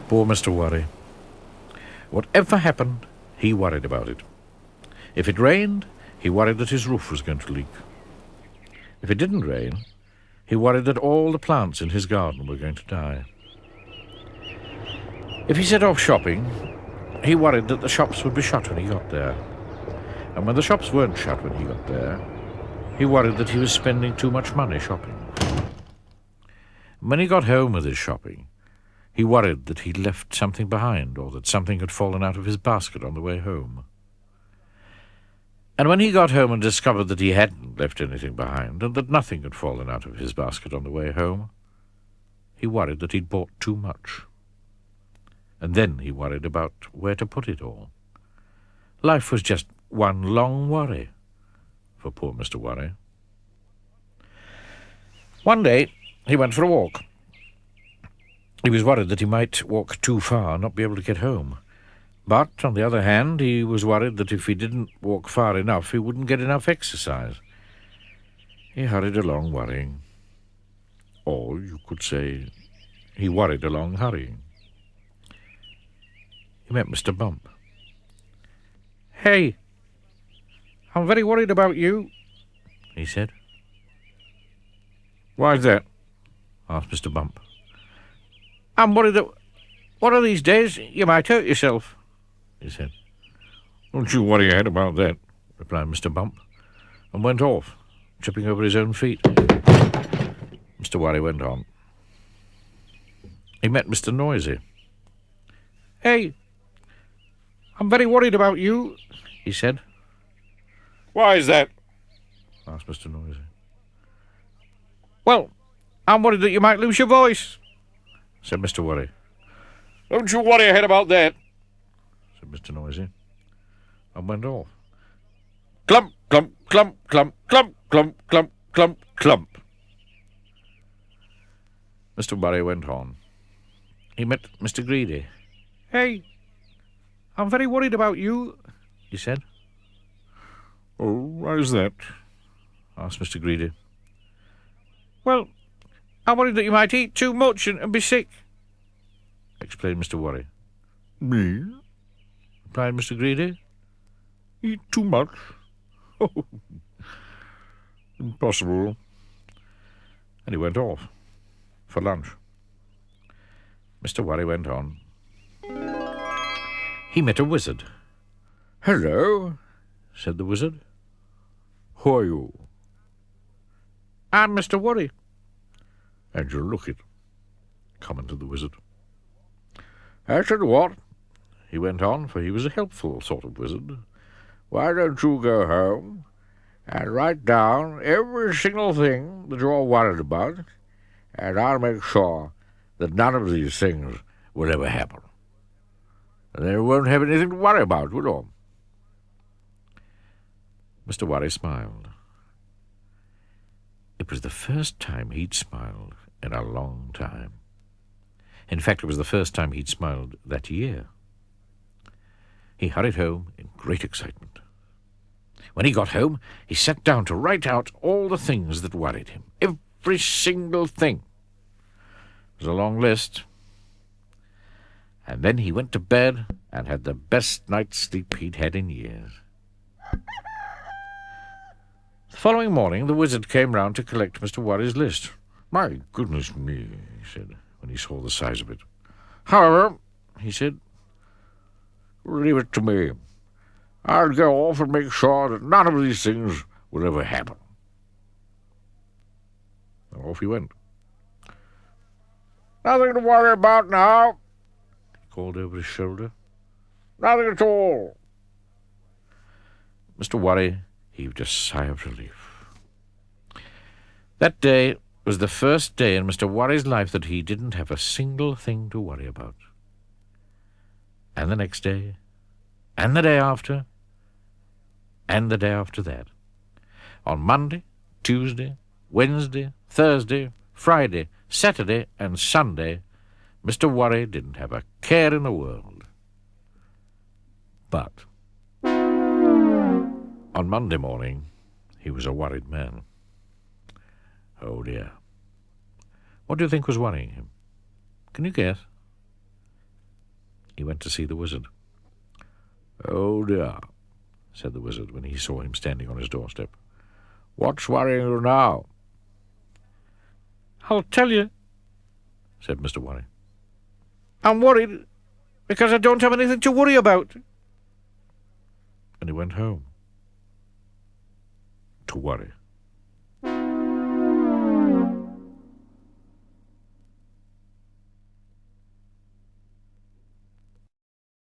Poor Mr. Worry. Whatever happened, he worried about it. If it rained, he worried that his roof was going to leak. If it didn't rain, he worried that all the plants in his garden were going to die. If he set off shopping, he worried that the shops would be shut when he got there. And when the shops weren't shut when he got there, he worried that he was spending too much money shopping. When he got home with his shopping, he worried that he'd left something behind or that something had fallen out of his basket on the way home. And when he got home and discovered that he hadn't left anything behind and that nothing had fallen out of his basket on the way home, he worried that he'd bought too much. And then he worried about where to put it all. Life was just one long worry for poor Mr. Worry. One day, he went for a walk. He was worried that he might walk too far and not be able to get home. But, on the other hand, he was worried that if he didn't walk far enough, he wouldn't get enough exercise. He hurried along worrying. Or, you could say, he worried along hurrying. He met Mr. Bump. "Hey, I'm very worried about you," he said. "Why's that?" asked Mr. Bump. "I'm worried that one of these days you might hurt yourself," he said. "Don't you worry your head about that," replied Mr. Bump, and went off, tripping over his own feet. Mr. Worry went on. He met Mr. Noisy. "Hey, I'm very worried about you," he said. "Why is that?" asked Mr. Noisy. "Well, I'm worried that you might lose your voice," said Mr. Worry. "Don't you worry your head about that," said Mr. Noisy, and went off. Clump, clump, clump, clump, clump, clump, clump, clump, clump. Mr. Worry went on. He met Mr. Greedy. "Hey, I'm very worried about you," he said. "Oh, why is that?" asked Mr. Greedy. "Well, I'm worried that you might eat too much and be sick," explained Mr. Worry. "Me?" replied Mr. Greedy. "Eat too much? Oh, impossible." And he went off for lunch. Mr. Worry went on. He met a wizard. "Hello," said the wizard. "Who are you?" "I'm Mr. Worry." "And you look it," commented the wizard. "I tell you what," he went on, for he was a helpful sort of wizard, "why don't you go home and write down every single thing that you're worried about, and I'll make sure that none of these things will ever happen. And then you won't have anything to worry about, will you?" Mr. Worry smiled. It was the first time he'd smiled in a long time. In fact, it was the first time he'd smiled that year. He hurried home in great excitement. When he got home, he sat down to write out all the things that worried him. Every single thing. It was a long list. And then he went to bed and had the best night's sleep he'd had in years. The following morning, the wizard came round to collect Mr. Worry's list. "My goodness me," he said, when he saw the size of it. "However," he said, "leave it to me. I'll go off and make sure that none of these things will ever happen." And off he went. "Nothing to worry about now," he called over his shoulder. "Nothing at all." Mr. Worry heaved a sigh of relief. That day was the first day in Mr. Worry's life that he didn't have a single thing to worry about. And the next day, and the day after, and the day after that. On Monday, Tuesday, Wednesday, Thursday, Friday, Saturday, and Sunday, Mr. Worry didn't have a care in the world. But on Monday morning, he was a worried man. Oh dear. What do you think was worrying him? Can you guess? He went to see the wizard. "Oh dear," said the wizard when he saw him standing on his doorstep. "What's worrying you now?" "I'll tell you," said Mr. Worry. "I'm worried because I don't have anything to worry about." And he went home to worry.